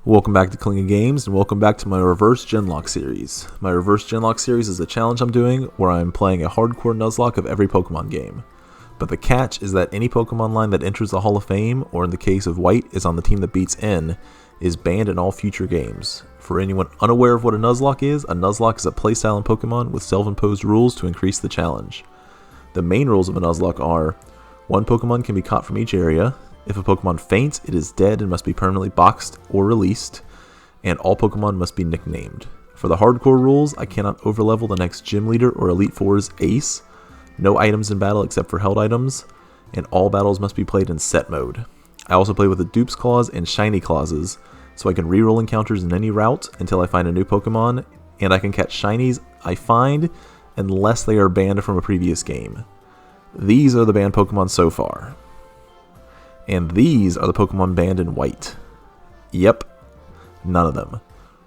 Welcome back to Clinging Games, and welcome back to my Reverse Genlocke series. My Reverse Genlocke series is a challenge I'm doing where I'm playing a hardcore Nuzlocke of every Pokemon game. But the catch is that any Pokemon line that enters the Hall of Fame, or in the case of White, is on the team that beats N, is banned in all future games. For anyone unaware of what a Nuzlocke is a playstyle in Pokemon with self-imposed rules to increase the challenge. The main rules of a Nuzlocke are: one Pokemon can be caught from each area. If a Pokemon faints, it is dead and must be permanently boxed or released, and all Pokemon must be nicknamed. For the hardcore rules, I cannot overlevel the next Gym Leader or Elite Four's Ace, no items in battle except for held items, and all battles must be played in set mode. I also play with the Dupes Clause and Shiny Clauses, so I can reroll encounters in any route until I find a new Pokemon, and I can catch Shinies I find unless they are banned from a previous game. These are the banned Pokemon so far. And these are the Pokemon banned in White. Yep, none of them.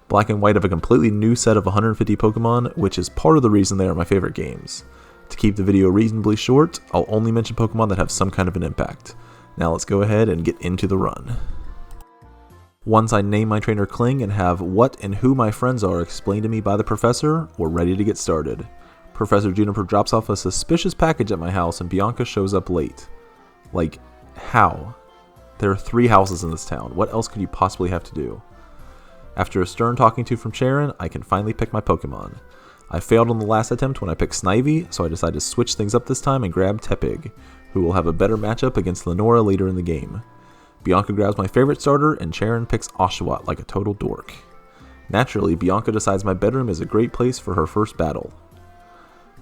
Black and White have a completely new set of 150 Pokemon, which is part of the reason they are my favorite games. To keep the video reasonably short, I'll only mention Pokemon that have some kind of an impact. Now let's go ahead and get into the run. Once I name my trainer Kling and have what and who my friends are explained to me by the professor, we're ready to get started. Professor Juniper drops off a suspicious package at my house and Bianca shows up late. Like, how? There are 3 houses in this town. What else could you possibly have to do? After a stern talking to from Sharon, I can finally pick my Pokemon. I failed on the last attempt when I picked Snivy, so I decided to switch things up this time and grab Tepig, who will have a better matchup against Lenora later in the game. Bianca grabs my favorite starter, and Sharon picks Oshawott like a total dork. Naturally, Bianca decides my bedroom is a great place for her first battle,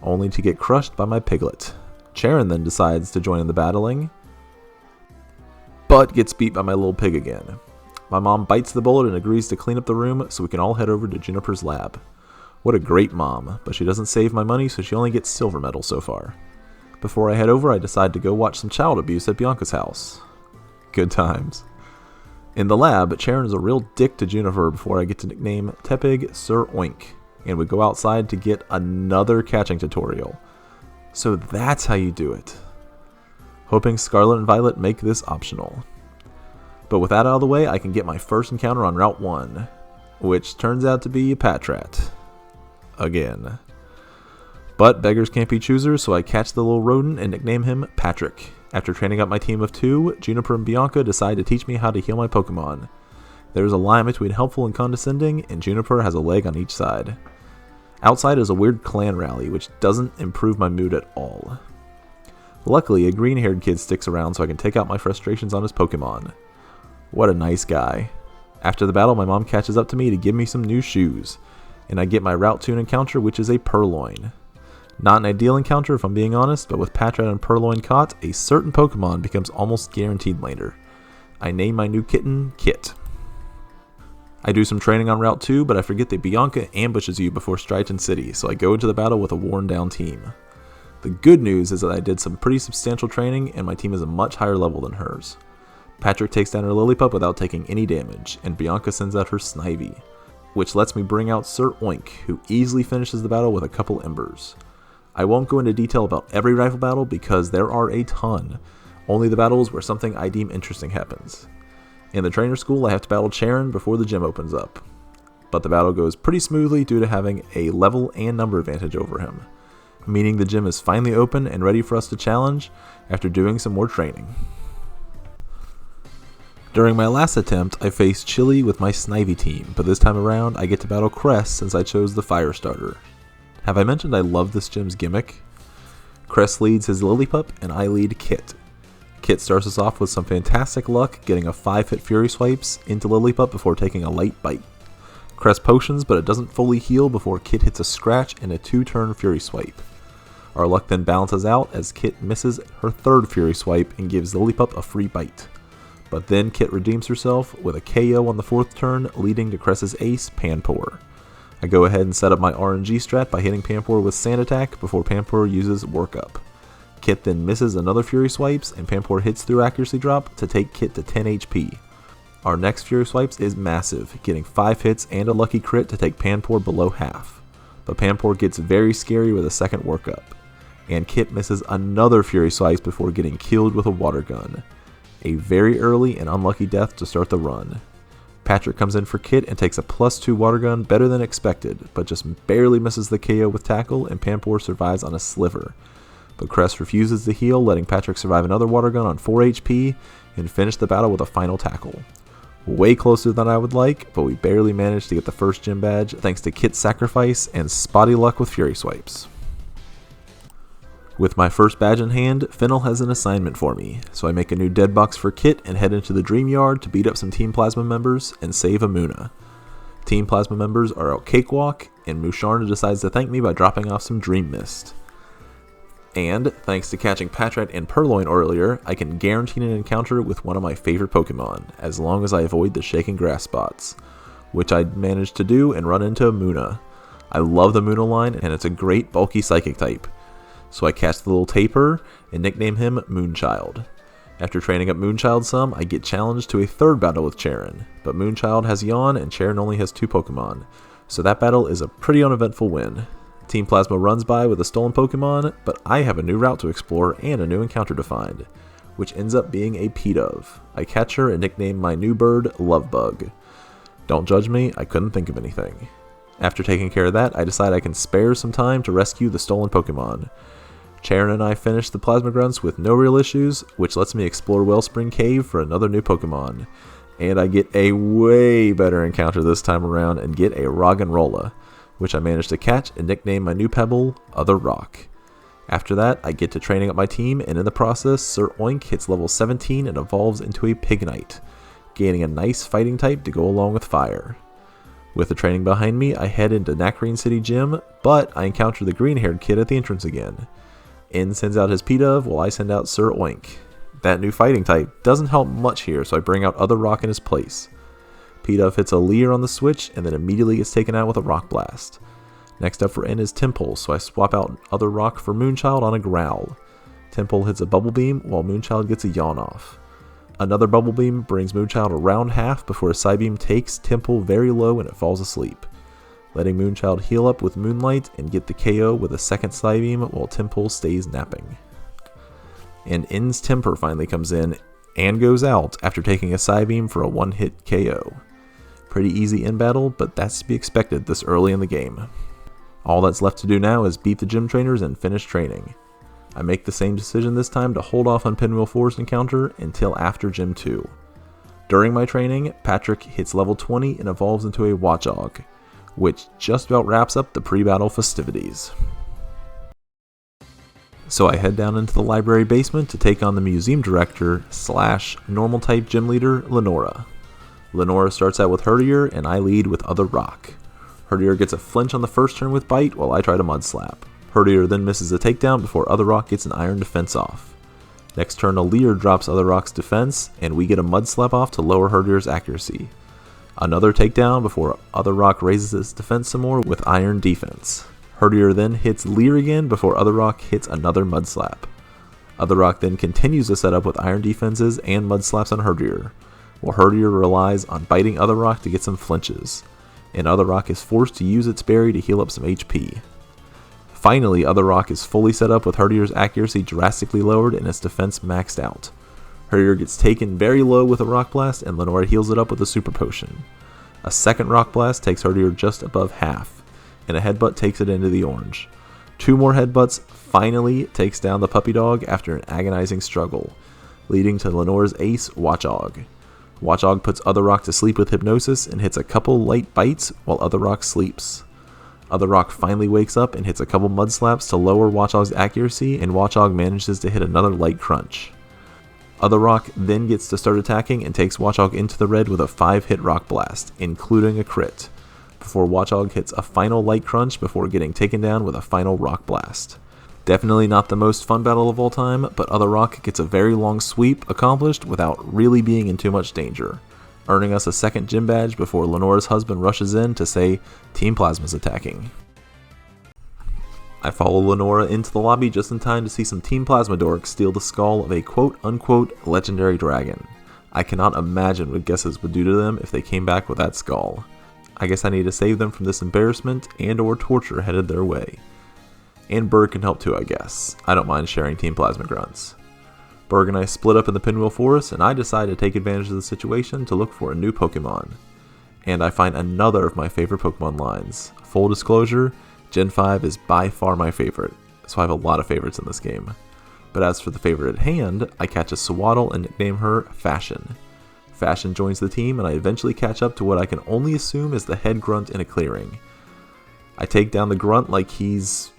only to get crushed by my Piglet. Sharon then decides to join in the battling, but gets beat by my little pig again. My mom bites the bullet and agrees to clean up the room so we can all head over to Juniper's lab. What a great mom, but she doesn't save my money, so she only gets silver medals so far. Before I head over, I decide to go watch some child abuse at Bianca's house. Good times. In the lab, Sharon is a real dick to Juniper before I get to nickname Tepig Sir Oink, and we go outside to get another catching tutorial. So that's how you do it. Hoping Scarlet and Violet make this optional. But with that out of the way, I can get my first encounter on Route 1, which turns out to be a Patrat. Again. But beggars can't be choosers, so I catch the little rodent and nickname him Patrick. After training up my team of 2, Juniper and Bianca decide to teach me how to heal my Pokemon. There's a line between helpful and condescending, and Juniper has a leg on each side. Outside is a weird clan rally, which doesn't improve my mood at all. Luckily, a green-haired kid sticks around so I can take out my frustrations on his Pokemon. What a nice guy. After the battle, my mom catches up to me to give me some new shoes, and I get my Route 2 encounter, which is a Purloin. Not an ideal encounter if I'm being honest, but with Patrat and Purloin caught, a certain Pokemon becomes almost guaranteed later. I name my new kitten Kit. I do some training on Route 2, but I forget that Bianca ambushes you before Striton City, so I go into the battle with a worn-down team. The good news is that I did some pretty substantial training, and my team is a much higher level than hers. Patrick takes down her Lillipup without taking any damage, and Bianca sends out her Snivy, which lets me bring out Sir Oink, who easily finishes the battle with a couple embers. I won't go into detail about every rifle battle because there are a ton, only the battles where something I deem interesting happens. In the trainer school, I have to battle Sharon before the gym opens up, but the battle goes pretty smoothly due to having a level and number advantage over him, meaning the gym is finally open and ready for us to challenge after doing some more training. During my last attempt, I faced Chili with my Snivy team, but this time around I get to battle Cress since I chose the Fire Starter. Have I mentioned I love this gym's gimmick? Cress leads his Lillipup and I lead Kit. Kit starts us off with some fantastic luck, getting a 5-hit Fury Swipes into Lillipup before taking a light bite. Cress potions, but it doesn't fully heal before Kit hits a scratch and a 2-turn Fury Swipe. Our luck then balances out as Kit misses her 3rd Fury Swipe and gives Lillipup a free bite. But then Kit redeems herself with a KO on the 4th turn, leading to Cress's ace, Panpour. I go ahead and set up my RNG strat by hitting Panpour with Sand Attack before Panpour uses Workup. Kit then misses another Fury Swipes, and Panpour hits through Accuracy Drop to take Kit to 10 HP. Our next Fury Swipes is massive, getting 5 hits and a lucky crit to take Panpour below half. But Panpour gets very scary with a second Workup, and Kit misses another Fury Swipes before getting killed with a Water Gun. A very early and unlucky death to start the run. Patrick comes in for Kit and takes a +2 water gun better than expected, but just barely misses the KO with tackle, and Pampor survives on a sliver. But Crest refuses to heal, letting Patrick survive another water gun on 4 HP and finish the battle with a final tackle. Way closer than I would like, but we barely managed to get the first gym badge thanks to Kit's sacrifice and spotty luck with Fury Swipes. With my first badge in hand, Fennel has an assignment for me, so I make a new dead box for Kit and head into the Dream Yard to beat up some Team Plasma members and save Amuna. Team Plasma members are out cakewalk, and Musharna decides to thank me by dropping off some Dream Mist. And, thanks to catching Patrat and Purloin earlier, I can guarantee an encounter with one of my favorite Pokemon, as long as I avoid the shaking grass spots, which I managed to do and run into Amuna. I love the Muna line, and it's a great bulky Psychic type. So I catch the little taper and nickname him Moonchild. After training up Moonchild some, I get challenged to a third battle with Charon, but Moonchild has Yawn and Charon only has 2 Pokemon, so that battle is a pretty uneventful win. Team Plasma runs by with a stolen Pokemon, but I have a new route to explore and a new encounter to find, which ends up being a P-Dove. I catch her and nickname my new bird Lovebug. Don't judge me, I couldn't think of anything. After taking care of that, I decide I can spare some time to rescue the stolen Pokemon. Charon and I finish the Plasma Grunts with no real issues, which lets me explore Wellspring Cave for another new Pokemon. And I get a way better encounter this time around and get a Roggenrola, which I managed to catch and nickname my new Pebble Other Rock. After that, I get to training up my team, and in the process, Sir Oink hits level 17 and evolves into a Pignite, gaining a nice fighting type to go along with fire. With the training behind me, I head into Nakreen City Gym, but I encounter the green-haired kid at the entrance again. In sends out his P-Dove while I send out Sir Oink. That new fighting type doesn't help much here, so I bring out Other Rock in his place. P-Dove hits a Leer on the switch and then immediately gets taken out with a Rock Blast. Next up for N is Temple, so I swap out Other Rock for Moonchild on a Growl. Temple hits a Bubble Beam while Moonchild gets a Yawn off. Another Bubble Beam brings Moonchild around half before a Psybeam takes Temple very low and it falls asleep, letting Moonchild heal up with Moonlight and get the KO with a second Psybeam while Temple stays napping. And N's Temper finally comes in and goes out after taking a Psybeam for a one-hit KO. Pretty easy in battle, but that's to be expected this early in the game. All that's left to do now is beat the gym trainers and finish training. I make the same decision this time to hold off on Pinwheel Forest encounter until after Gym 2. During my training, Patrick hits level 20 and evolves into a Watchog, which just about wraps up the pre-battle festivities. So I head down into the library basement to take on the museum director / normal type gym leader, Lenora. Lenora starts out with Herdier and I lead with Other Rock. Herdier gets a flinch on the first turn with Bite while I try to Mud Slap. Herdier then misses a takedown before Other Rock gets an Iron Defense off. Next turn, a Leer drops Other Rock's defense and we get a Mud Slap off to lower Herdier's accuracy. Another takedown before Other Rock raises its defense some more with Iron Defense. Herdier then hits Leer again before Other Rock hits another Mud Slap. Other Rock then continues to set up with Iron Defenses and Mud Slaps on Herdier, while Herdier relies on biting Other Rock to get some flinches, and Other Rock is forced to use its berry to heal up some HP. Finally, Other Rock is fully set up with Herdier's accuracy drastically lowered and its defense maxed out. Herdier gets taken very low with a Rock Blast and Lenora heals it up with a Super Potion. A second Rock Blast takes Herdier just above half, and a Headbutt takes it into the orange. 2 more Headbutts finally takes down the puppy dog after an agonizing struggle, leading to Lenora's ace, Watchog. Watchog puts Other Rock to sleep with Hypnosis and hits a couple light bites while Other Rock sleeps. Other Rock finally wakes up and hits a couple Mud Slaps to lower Watchog's accuracy, and Watchog manages to hit another light crunch. Other Rock then gets to start attacking and takes Watchog into the red with a 5-hit Rock Blast, including a crit, before Watchog hits a final light crunch before getting taken down with a final Rock Blast. Definitely not the most fun battle of all time, but Other Rock gets a very long sweep accomplished without really being in too much danger, earning us a second gym badge before Lenora's husband rushes in to say Team Plasma's attacking. I follow Lenora into the lobby just in time to see some Team Plasma dorks steal the skull of a quote-unquote legendary dragon. I cannot imagine what Ghetsis would do to them if they came back with that skull. I guess I need to save them from this embarrassment and or torture headed their way. And Berg can help too, I guess. I don't mind sharing Team Plasma grunts. Berg and I split up in the Pinwheel Forest, and I decide to take advantage of the situation to look for a new Pokemon. and I find another of my favorite Pokemon lines. Full disclosure, Gen 5 is by far my favorite, so I have a lot of favorites in this game. But as for the favorite at hand, I catch a Swaddle and nickname her Fashion. Fashion joins the team, and I eventually catch up to what I can only assume is the head grunt in a clearing. I take down the grunt like he's,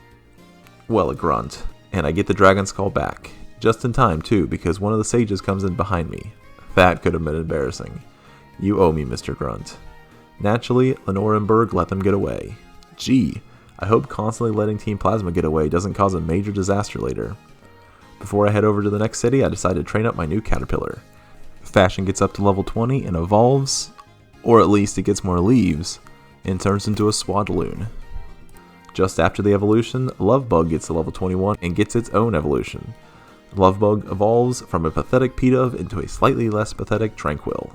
well, a grunt, and I get the Dragon Skull back. Just in time, too, because one of the sages comes in behind me. That could have been embarrassing. You owe me, Mr. Grunt. Naturally, Lenore and Berg let them get away. Gee, I hope constantly letting Team Plasma get away doesn't cause a major disaster later. Before I head over to the next city, I decide to train up my new Caterpillar. Fashion gets up to level 20 and evolves, or at least it gets more leaves, and turns into a Swadloon. Just after the evolution, Lovebug gets to level 21 and gets its own evolution. Lovebug evolves from a pathetic Pidove into a slightly less pathetic Tranquil.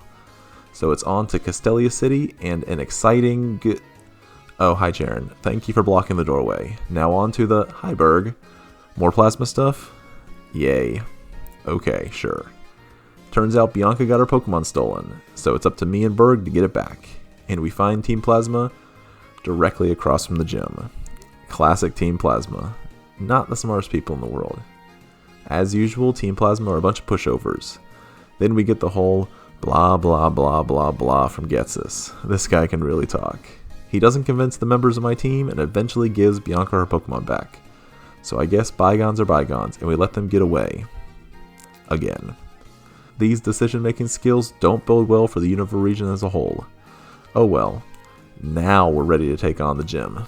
So it's on to Castelia City and an exciting Oh, hi Jaren. Thank you for blocking the doorway. Now on to the Hi Berg. More plasma stuff? Yay. Okay, sure. Turns out Bianca got her Pokemon stolen, so it's up to me and Berg to get it back. And we find Team Plasma directly across from the gym. Classic Team Plasma. Not the smartest people in the world. As usual, Team Plasma are a bunch of pushovers. Then we get the whole blah blah blah blah blah from Ghetsis. This guy can really talk. He doesn't convince the members of my team and eventually gives Bianca her Pokemon back. So I guess bygones are bygones and we let them get away. Again. These decision-making skills don't bode well for the Unova region as a whole. Oh well. Now we're ready to take on the gym.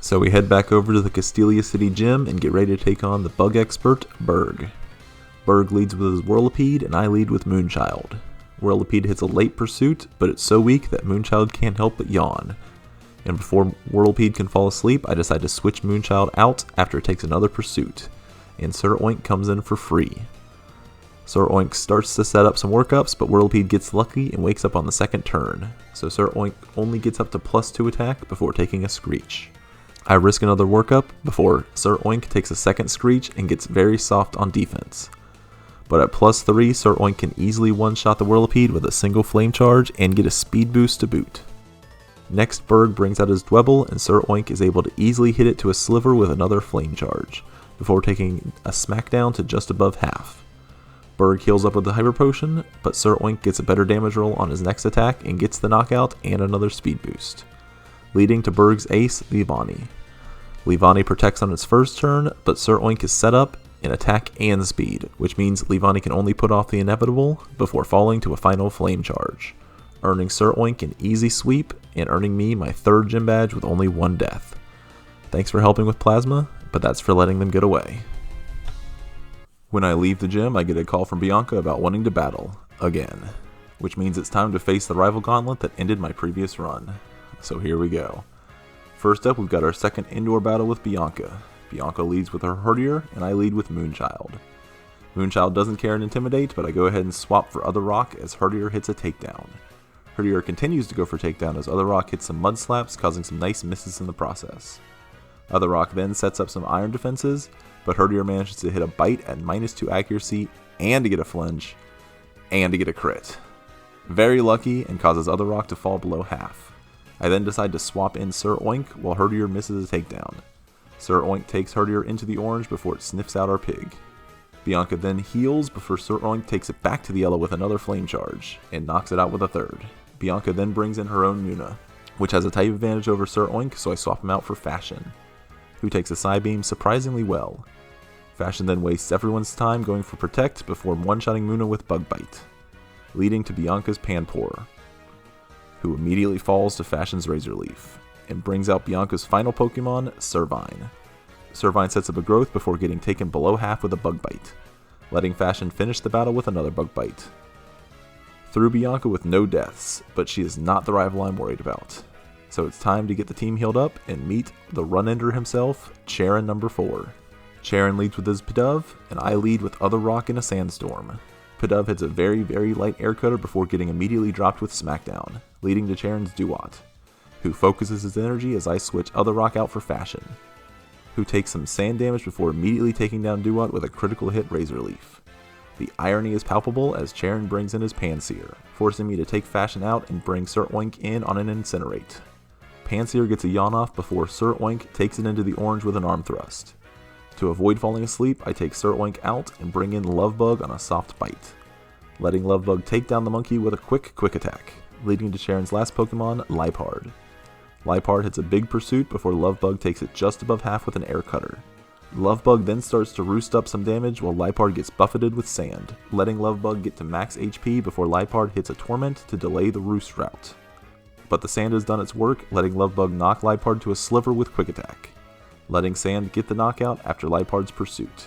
So we head back over to the Castelia City gym and get ready to take on the bug expert, Berg. Berg leads with his Whirlipede and I lead with Moonchild. Whirlipede hits a late pursuit, but it's so weak that Moonchild can't help but yawn. And before Whirlipede can fall asleep, I decide to switch Moonchild out after it takes another pursuit. And Sir Oink comes in for free. Sir Oink starts to set up some workups, but Whirlipede gets lucky and wakes up on the second turn. So Sir Oink only gets up to +2 attack before taking a Screech. I risk another workup before Sir Oink takes a second Screech and gets very soft on defense. But at +3, Sir Oink can easily one-shot the Whirlipede with a single Flame Charge and get a speed boost to boot. Next, Berg brings out his Dwebble and Sir Oink is able to easily hit it to a Sliver with another Flame Charge, before taking a smackdown to just above half. Berg heals up with the Hyper Potion, but Sir Oink gets a better damage roll on his next attack and gets the knockout and another speed boost, leading to Berg's ace, Leavanny. Leavanny protects on its first turn, but Sir Oink is set up in attack and speed, which means Leavanny can only put off the inevitable before falling to a final Flame Charge, earning Sir Oink an easy sweep and earning me my 3rd gym badge with only 1 death. Thanks for helping with Plasma, but that's for letting them get away. When I leave the gym, I get a call from Bianca about wanting to battle, again, which means it's time to face the rival gauntlet that ended my previous run. So here we go. First up, we've got our second indoor battle with Bianca. Bianca leads with her Herdier, and I lead with Moonchild. Moonchild doesn't care and intimidate, but I go ahead and swap for Other Rock as Herdier hits a takedown. Herdier continues to go for takedown as Other Rock hits some mud slaps, causing some nice misses in the process. Other Rock then sets up some iron defenses, but Herdier manages to hit a bite at -2 accuracy, and to get a flinch, and to get a crit. Very lucky, and causes Other Rock to fall below half. I then decide to swap in Sir Oink while Herdier misses a takedown. Sir Oink takes Herdier into the orange before it sniffs out our pig. Bianca then heals before Sir Oink takes it back to the yellow with another Flame Charge, and knocks it out with a 3rd. Bianca then brings in her own Muna, which has a type advantage over Sir Oink, so I swap him out for Fashion, who takes a Psybeam surprisingly well. Fashion then wastes everyone's time going for Protect before one-shotting Muna with Bug Bite, leading to Bianca's Panpour, who immediately falls to Fashion's Razor Leaf, and brings out Bianca's final Pokemon, Servine. Servine sets up a growth before getting taken below half with a Bug Bite, letting Fashion finish the battle with another Bug Bite. Through Bianca with no deaths, but she is not the rival I'm worried about. So it's time to get the team healed up and meet the run-ender himself, Charon number 4. Charon leads with his Pidove, and I lead with Other Rock in a Sandstorm. Pidove hits a very, very light air cutter before getting immediately dropped with Smackdown, leading to Charon's Duat, who focuses his energy as I switch Other Rock out for Fashion, who takes some sand damage before immediately taking down Duat with a critical hit Razor Leaf. The irony is palpable as Charon brings in his Panseer, forcing me to take Fashion out and bring Sir Oink in on an Incinerate. Panseer gets a yawn off before Sir Oink takes it into the orange with an arm thrust. To avoid falling asleep, I take Sir Oink out and bring in Lovebug on a soft bite, letting Lovebug take down the monkey with a quick attack, leading to Charon's last Pokemon, Liepard. Liepard hits a big pursuit before Lovebug takes it just above half with an air cutter. Lovebug then starts to roost up some damage while Liepard gets buffeted with sand, letting Lovebug get to max HP before Liepard hits a Torment to delay the roost route. But the sand has done its work, letting Lovebug knock Liepard to a sliver with quick attack, letting sand get the knockout after Liepard's pursuit,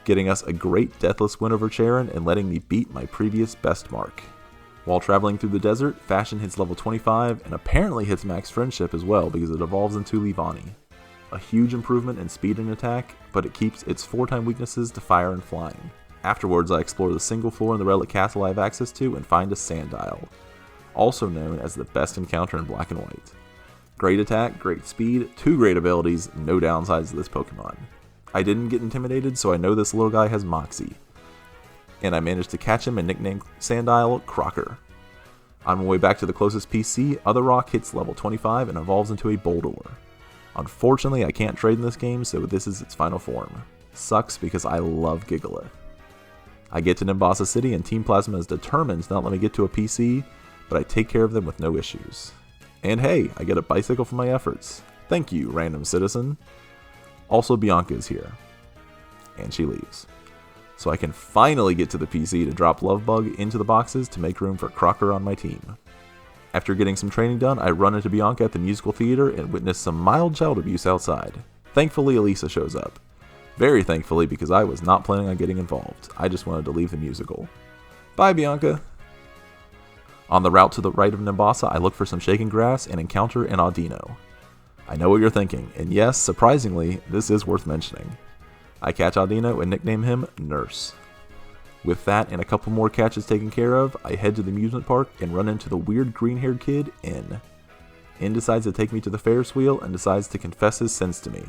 getting us a great deathless win over Charon and letting me beat my previous best mark. While traveling through the desert, Fashion hits level 25 and apparently hits max friendship as well because it evolves into Leavanny. A huge improvement in speed and attack, but it keeps its 4-time weaknesses to fire and flying. Afterwards, I explore the single floor in the Relic Castle I have access to and find a Sandile, also known as the best encounter in Black and White. Great attack, great speed, 2 great abilities, no downsides to this Pokemon. I didn't get intimidated, so I know this little guy has Moxie, and I managed to catch him and nickname Sandile Crocker. On my way back to the closest PC, Other Rock hits level 25 and evolves into a Boldore. Unfortunately, I can't trade in this game, so this is its final form. Sucks because I love Gigalith. I get to Nimbasa City and Team Plasma is determined to not let me get to a PC, but I take care of them with no issues. And hey, I get a bicycle for my efforts. Thank you, random citizen. Also, Bianca is here. And she leaves. So I can finally get to the PC to drop Lovebug into the boxes to make room for Crocker on my team. After getting some training done, I run into Bianca at the musical theater and witness some mild child abuse outside. Thankfully, Elisa shows up. Very thankfully, because I was not planning on getting involved. I just wanted to leave the musical. Bye, Bianca! On the route to the right of Nimbasa, I look for some shaken grass and encounter an Audino. I know what you're thinking, and yes, surprisingly, this is worth mentioning. I catch Audino and nickname him Nurse. With that and a couple more catches taken care of, I head to the amusement park and run into the weird green-haired kid, In. In decides to take me to the Ferris wheel and decides to confess his sins to me.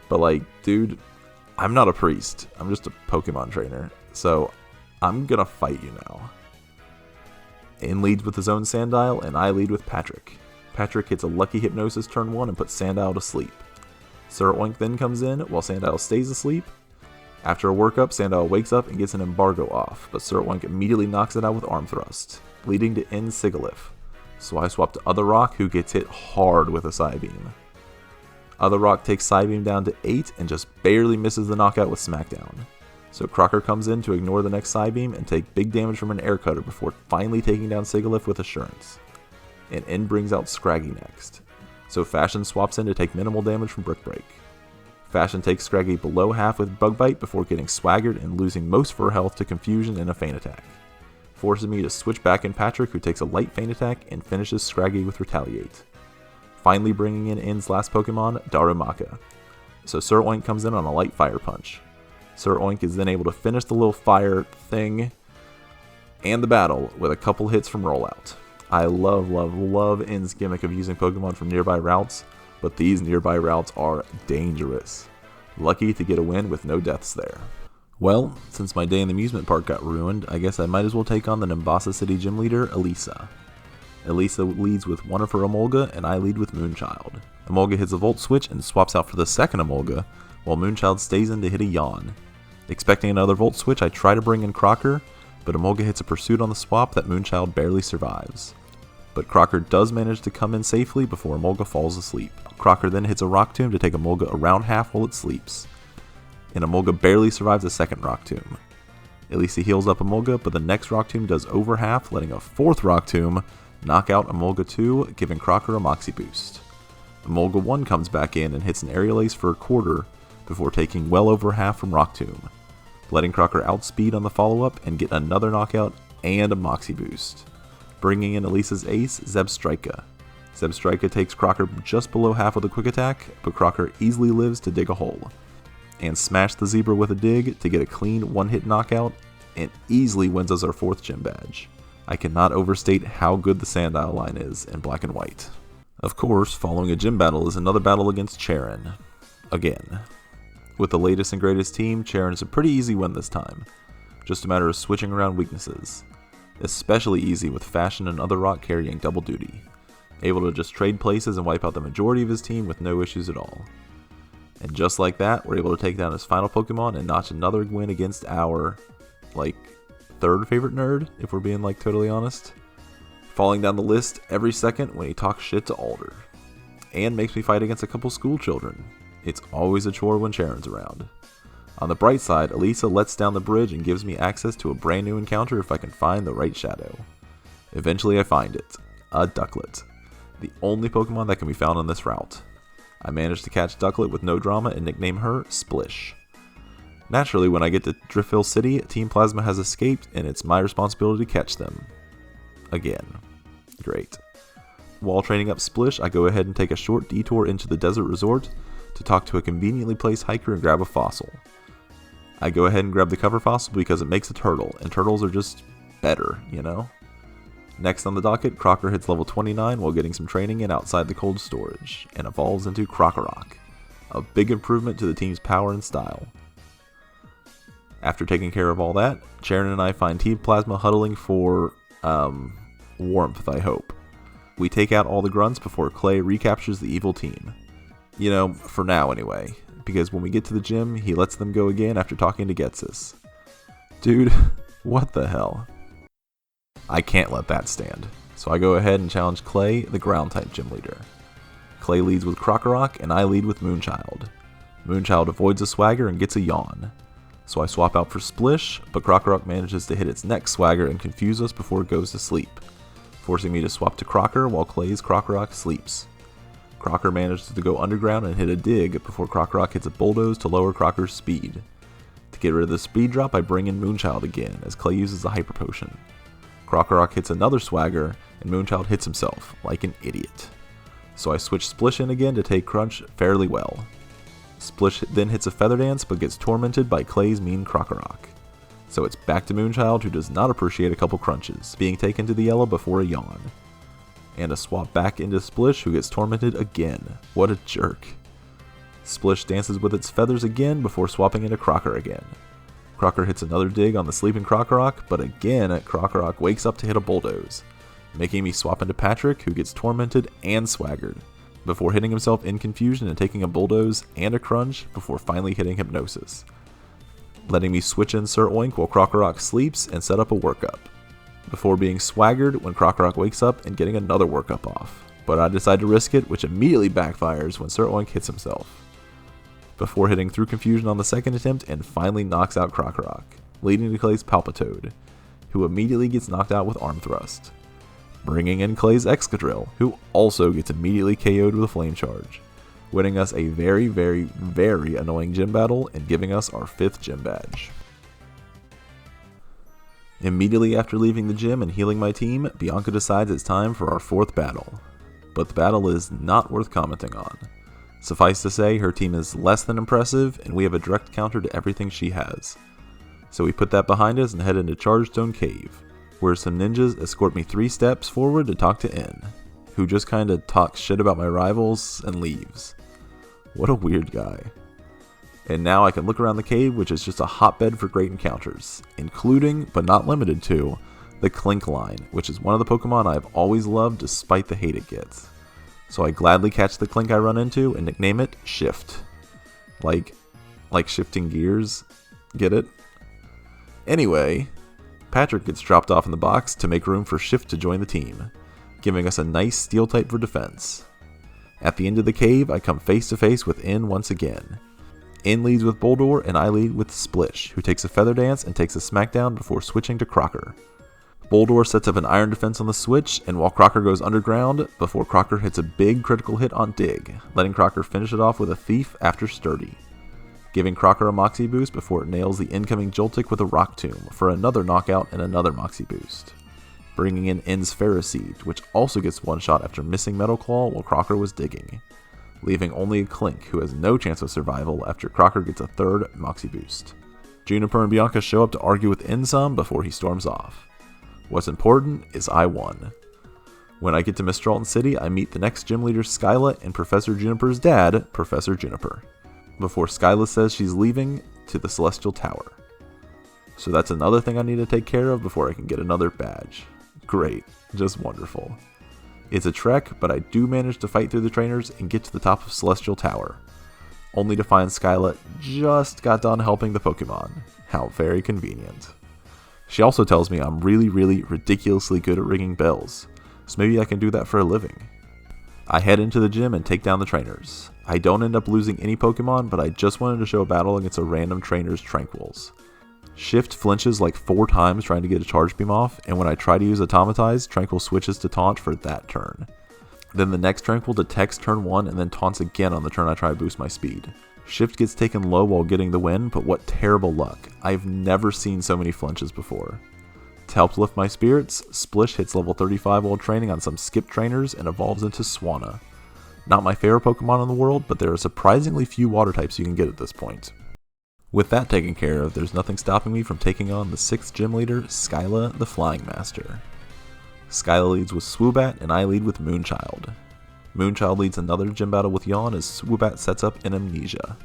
But like, dude, I'm not a priest. I'm just a Pokemon trainer. So, I'm gonna fight you now. In leads with his own Sandile, and I lead with Patrick. Patrick hits a Lucky Hypnosis turn 1 and puts Sandile to sleep. Sir Oink then comes in while Sandile stays asleep. After a workup, Sandile wakes up and gets an embargo off, but Sir Oink immediately knocks it out with Arm Thrust, leading to end Sigilyph. So I swap to Other Rock, who gets hit hard with a Psybeam. Other Rock takes Psybeam down to 8 and just barely misses the knockout with Smackdown. So Crocker comes in to ignore the next Psybeam and take big damage from an Air Cutter before finally taking down Sigilyph with Assurance. And End brings out Scraggy next. So Fashion swaps in to take minimal damage from Brick Break. Fashion takes Scraggy below half with Bug Bite before getting swaggered and losing most of her health to Confusion and a Feint Attack, forcing me to switch back in Patrick, who takes a light Feint Attack and finishes Scraggy with Retaliate, finally bringing in End's last Pokemon, Darumaka. So Sir Oink comes in on a light Fire Punch. Sir Oink is then able to finish the little fire thing and the battle with a couple hits from Rollout. I love End's gimmick of using Pokemon from nearby routes, but these nearby routes are dangerous. Lucky to get a win with no deaths there. Well, since my day in the amusement park got ruined, I guess I might as well take on the Nimbasa City gym leader, Elisa. Elisa leads with one of her Emolga, and I lead with Moonchild. Emolga hits a Volt Switch and swaps out for the second Emolga, while Moonchild stays in to hit a Yawn. Expecting another Volt Switch, I try to bring in Crocker, but Emolga hits a Pursuit on the swap that Moonchild barely survives. But Crocker does manage to come in safely before Emolga falls asleep. Crocker then hits a Rock Tomb to take Emolga around half while it sleeps, and Emolga barely survives a second Rock Tomb. Elisa heals up Emolga, but the next Rock Tomb does over half, letting a fourth Rock Tomb knock out Emolga 2, giving Crocker a Moxie boost. Emolga 1 comes back in and hits an Aerial Ace for a quarter before taking well over half from Rock Tomb, letting Crocker outspeed on the follow-up and get another knockout and a Moxie boost, bringing in Elisa's ace, Zebstrika. Zebstrika takes Crocker just below half with a quick attack, but Crocker easily lives to dig a hole, and smash the Zebra with a dig to get a clean one-hit knockout, and easily wins us our 4th gym badge. I cannot overstate how good the Sandile line is in Black and White. Of course, following a gym battle is another battle against Charon. Again. With the latest and greatest team, Charon is a pretty easy win this time. just a matter of switching around weaknesses. Especially easy with Fashion and other rock carrying double duty. Able to just trade places and wipe out the majority of his team with no issues at all. And just like that, we're able to take down his final Pokemon and notch another win against our, third favorite nerd, if we're being, totally honest. Falling down the list every second when he talks shit to Alder. And makes me fight against a couple school children. It's always a chore when Sharon's around. On the bright side, Elisa lets down the bridge and gives me access to a brand new encounter if I can find the right shadow. Eventually I find it. A Ducklet. The only Pokemon that can be found on this route. I managed to catch Ducklet with no drama and nickname her Splish. Naturally, when I get to Driftville City, Team Plasma has escaped and it's my responsibility to catch them. Again. Great. While training up Splish, I go ahead and take a short detour into the desert resort to talk to a conveniently placed hiker and grab a fossil. I go ahead and grab the cover fossil because it makes a turtle, and turtles are just better, you know? Next on the docket, Crocker hits level 29 while getting some training in outside the cold storage, and evolves into Crocorock, a big improvement to the team's power and style. After taking care of all that, Sharon and I find Team Plasma huddling for, warmth, I hope. We take out all the grunts before Clay recaptures the evil team. You know, for now anyway, because when we get to the gym, he lets them go again after talking to Ghetsis. Dude, what the hell? I can't let that stand, so I go ahead and challenge Clay, the ground-type gym leader. Clay leads with Crocorock, and I lead with Moonchild. Moonchild avoids a swagger and gets a yawn. So I swap out for Splish, but Crocorock manages to hit its next swagger and confuse us before it goes to sleep, forcing me to swap to Crocker while Clay's Crocorock sleeps. Crocker manages to go underground and hit a dig before Crocorock hits a bulldoze to lower Crocker's speed. To get rid of the speed drop, I bring in Moonchild again, as Clay uses the Hyper Potion. Crocorock hits another swagger, and Moonchild hits himself, like an idiot. So I switch Splish in again to take Crunch fairly well. Splish then hits a Feather Dance, but gets tormented by Clay's mean Crocorock. So it's back to Moonchild, who does not appreciate a couple crunches, being taken to the yellow before a yawn. And a swap back into Splish, who gets tormented again. What a jerk. Splish dances with its feathers again before swapping into Crocker again. Crocker hits another dig on the sleeping Crocorock, but again Crocorock wakes up to hit a bulldoze, making me swap into Patrick, who gets tormented and swaggered, before hitting himself in confusion and taking a bulldoze and a crunch before finally hitting hypnosis, letting me switch in Sir Oink while Crocorock sleeps and set up a workup, before being swaggered when Crocorock wakes up and getting another workup off, but I decide to risk it, which immediately backfires when Sir Oink hits himself, before hitting through confusion on the second attempt and finally knocks out Crocorock, leading to Clay's Palpitoad, who immediately gets knocked out with Arm Thrust, bringing in Clay's Excadrill, who also gets immediately KO'd with a Flame Charge, winning us a very, very, very annoying gym battle and giving us our 5th gym badge. Immediately after leaving the gym and healing my team, Bianca decides it's time for our 4th battle, but the battle is not worth commenting on. Suffice to say, her team is less than impressive, and we have a direct counter to everything she has. So we put that behind us and head into Chargestone Cave, where some ninjas escort me 3 steps forward to talk to N, who just kinda talks shit about my rivals and leaves. What a weird guy. And now I can look around the cave, which is just a hotbed for great encounters, including, but not limited to, the Clink line, which is one of the Pokemon I've always loved despite the hate it gets. So I gladly catch the Clink I run into and nickname it Shift. Like shifting gears. Get it? Anyway, Patrick gets dropped off in the box to make room for Shift to join the team, giving us a nice steel type for defense. At the end of the cave, I come face to face with N once again. N leads with Boldore and I lead with Splish, who takes a Feather Dance and takes a Smackdown before switching to Crocker. Boldore sets up an Iron Defense on the switch, and while Crocker goes underground, before Crocker hits a big critical hit on Dig, letting Crocker finish it off with a Thief after Sturdy, giving Crocker a Moxie boost before it nails the incoming Joltik with a Rock Tomb for another knockout and another Moxie boost, bringing in N's Ferroseed, which also gets one shot after missing Metal Claw while Crocker was digging, leaving only a Clink, who has no chance of survival after Crocker gets a 3rd Moxie boost. Juniper and Bianca show up to argue with N some before he storms off. What's important is I won. When I get to Mistralton City, I meet the next gym leader Skyla and Professor Juniper's dad, Professor Juniper, before Skyla says she's leaving to the Celestial Tower. So that's another thing I need to take care of before I can get another badge. Great, just wonderful. It's a trek, but I do manage to fight through the trainers and get to the top of Celestial Tower, only to find Skyla just got done helping the Pokemon. How very convenient. She also tells me I'm really ridiculously good at ringing bells, so maybe I can do that for a living. I head into the gym and take down the trainers. I don't end up losing any Pokemon, but I just wanted to show a battle against a random trainer's Tranquils. Shift flinches like 4 times trying to get a Charge Beam off, and when I try to use Automatize, Tranquil switches to Taunt for that turn. Then the next Tranquil detects turn 1 and then taunts again on the turn I try to boost my speed. Shift gets taken low while getting the win, but what terrible luck. I've never seen so many flinches before. To help lift my spirits, Splish hits level 35 while training on some skip trainers and evolves into Swanna. Not my favorite Pokemon in the world, but there are surprisingly few water types you can get at this point. With that taken care of, there's nothing stopping me from taking on the 6th gym leader, Skyla the Flying Master. Skyla leads with Swoobat and I lead with Moonchild. Moonchild leads another gym battle with Yawn as Swoobat sets up an Amnesia,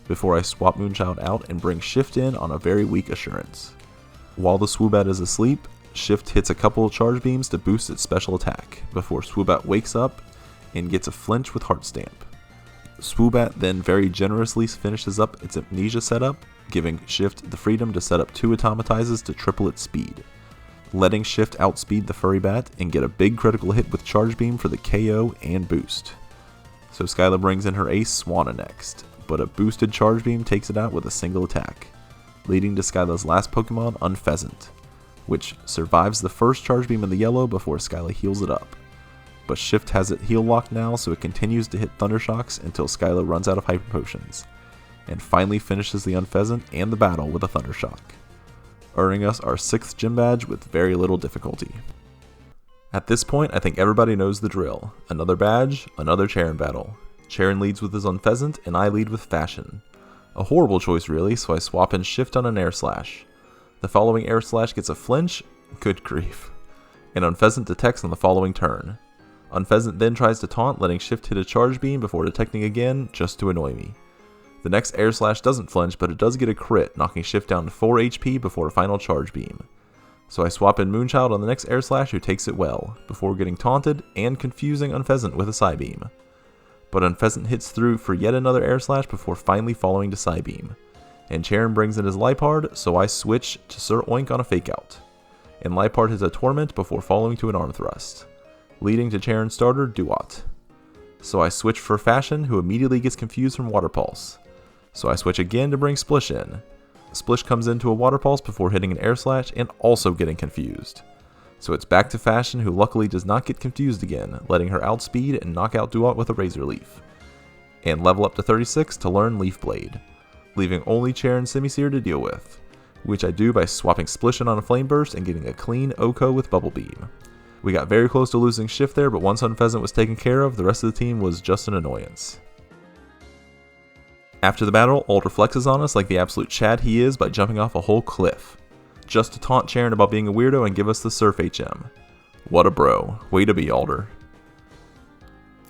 before I swap Moonchild out and bring Shift in on a very weak Assurance. While the Swoobat is asleep, Shift hits a couple of Charge Beams to boost its special attack, before Swoobat wakes up and gets a flinch with Heart Stamp. Swoobat then very generously finishes up its Amnesia setup, giving Shift the freedom to set up 2 Automatizes to triple its speed, letting Shift outspeed the Furry Bat and get a big critical hit with Charge Beam for the KO and boost. So Skyla brings in her ace Swanna next, but a boosted Charge Beam takes it out with a single attack, leading to Skyla's last Pokemon, Unpheasant, which survives the first Charge Beam in the yellow before Skyla heals it up. But Shift has it heal locked now, so it continues to hit Thunder Shocks until Skyla runs out of Hyper Potions, and finally finishes the Unpheasant and the battle with a Thunder Shock, earning us our 6th gym badge with very little difficulty. At this point, I think everybody knows the drill. Another badge, another Charon battle. Charon leads with his Unpheasant, and I lead with Fashion. A horrible choice really, so I swap in Shift on an Air Slash. The following Air Slash gets a flinch, good grief, and Unpheasant detects on the following turn. Unpheasant then tries to taunt, letting Shift hit a Charge Beam before detecting again, just to annoy me. The next Air Slash doesn't flinch, but it does get a crit, knocking Shift down to 4 HP before a final Charge Beam. So I swap in Moonchild on the next Air Slash, who takes it well, before getting taunted and confusing Unpheasant with a Psybeam. But Unpheasant hits through for yet another Air Slash before finally falling to Psybeam. And Charon brings in his Liepard, so I switch to Sir Oink on a Fake Out. And Liepard hits a Torment before falling to an Arm Thrust, leading to Charon's starter, Duat. So I switch for Fashion, who immediately gets confused from Water Pulse. So I switch again to bring Splish in. Splish comes into a Water Pulse before hitting an Air Slash and also getting confused. So it's back to Fashion, who luckily does not get confused again, letting her outspeed and knock out Duat with a Razor Leaf, and level up to 36 to learn Leaf Blade, leaving only Charon Simisear to deal with, which I do by swapping Splish in on a Flame Burst and getting a clean Oko with Bubble Beam. We got very close to losing Shift there, but once Unpheasant was taken care of, the rest of the team was just an annoyance. After the battle, Alder flexes on us like the absolute Chad he is by jumping off a whole cliff, just to taunt Charon about being a weirdo and give us the Surf HM. What a bro. Way to be, Alder.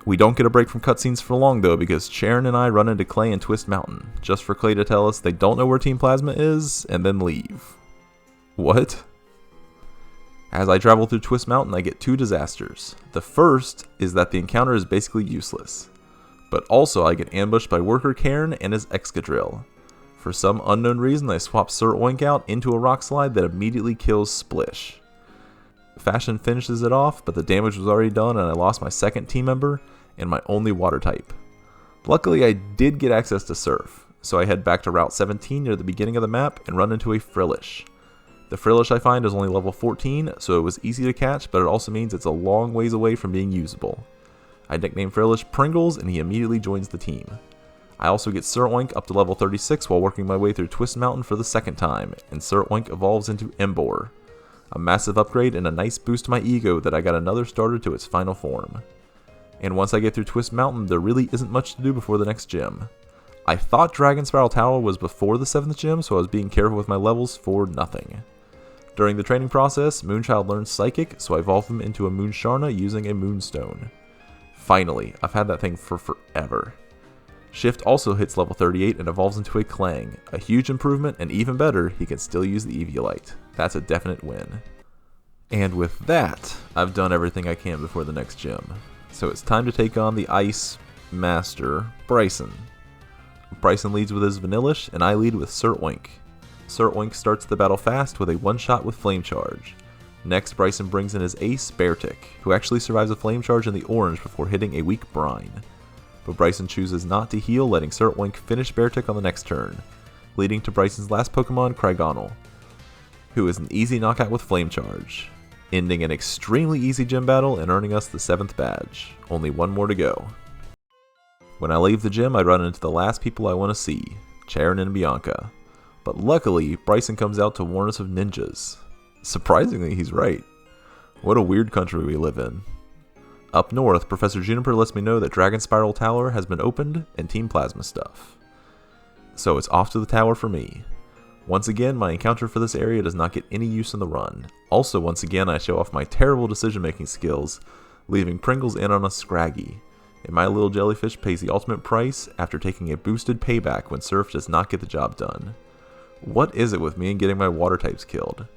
We don't get a break from cutscenes for long though, because Charon and I run into Clay in Twist Mountain, just for Clay to tell us they don't know where Team Plasma is, and then leave. What? As I travel through Twist Mountain, I get 2 disasters. The first is that the encounter is basically useless, but also I get ambushed by Worker Karen and his Excadrill. For some unknown reason, I swap Sir Oink out into a Rock Slide that immediately kills Splish. Fashion finishes it off, but the damage was already done and I lost my 2nd team member and my only water type. Luckily, I did get access to Surf, so I head back to Route 17 near the beginning of the map and run into a Frillish. The Frillish I find is only level 14, so it was easy to catch, but it also means it's a long ways away from being usable. I nickname Frillish Pringles, and he immediately joins the team. I also get Sir Oink up to level 36 while working my way through Twist Mountain for the 2nd time, and Sir Oink evolves into Embor, a massive upgrade and a nice boost to my ego that I got another starter to its final form. And once I get through Twist Mountain, there really isn't much to do before the next gym. I thought Dragon Spiral Tower was before the 7th gym, so I was being careful with my levels for nothing. During the training process, Moonchild learns Psychic, so I evolve him into a Moonsharna using a Moonstone. Finally, I've had that thing for forever. Shift also hits level 38 and evolves into a Clang, a huge improvement, and even better, he can still use the Eviolite. That's a definite win. And with that, I've done everything I can before the next gym. So it's time to take on the Ice Master, Bryson. Bryson leads with his Vanillish, and I lead with Sir Oink. Sir Oink starts the battle fast with a one-shot with Flame Charge. Next, Bryson brings in his ace, Beartic, who actually survives a Flame Charge in the orange before hitting a weak Brine. But Bryson chooses not to heal, letting Sir Oink finish Beartic on the next turn, leading to Bryson's last Pokemon, Cryogonal, who is an easy knockout with Flame Charge, ending an extremely easy gym battle and earning us the 7th badge. Only one more to go. When I leave the gym, I run into the last people I want to see, Charon and Bianca. But luckily, Bryson comes out to warn us of ninjas. Surprisingly, he's right. What a weird country we live in. Up north, Professor Juniper lets me know that Dragon Spiral Tower has been opened and Team Plasma stuff. So it's off to the tower for me. Once again, my encounter for this area does not get any use in the run. Also, once again, I show off my terrible decision-making skills, leaving Pringles in on a Scraggy. And my little jellyfish pays the ultimate price after taking a boosted payback when Surf does not get the job done. What is it with me and getting my water types killed?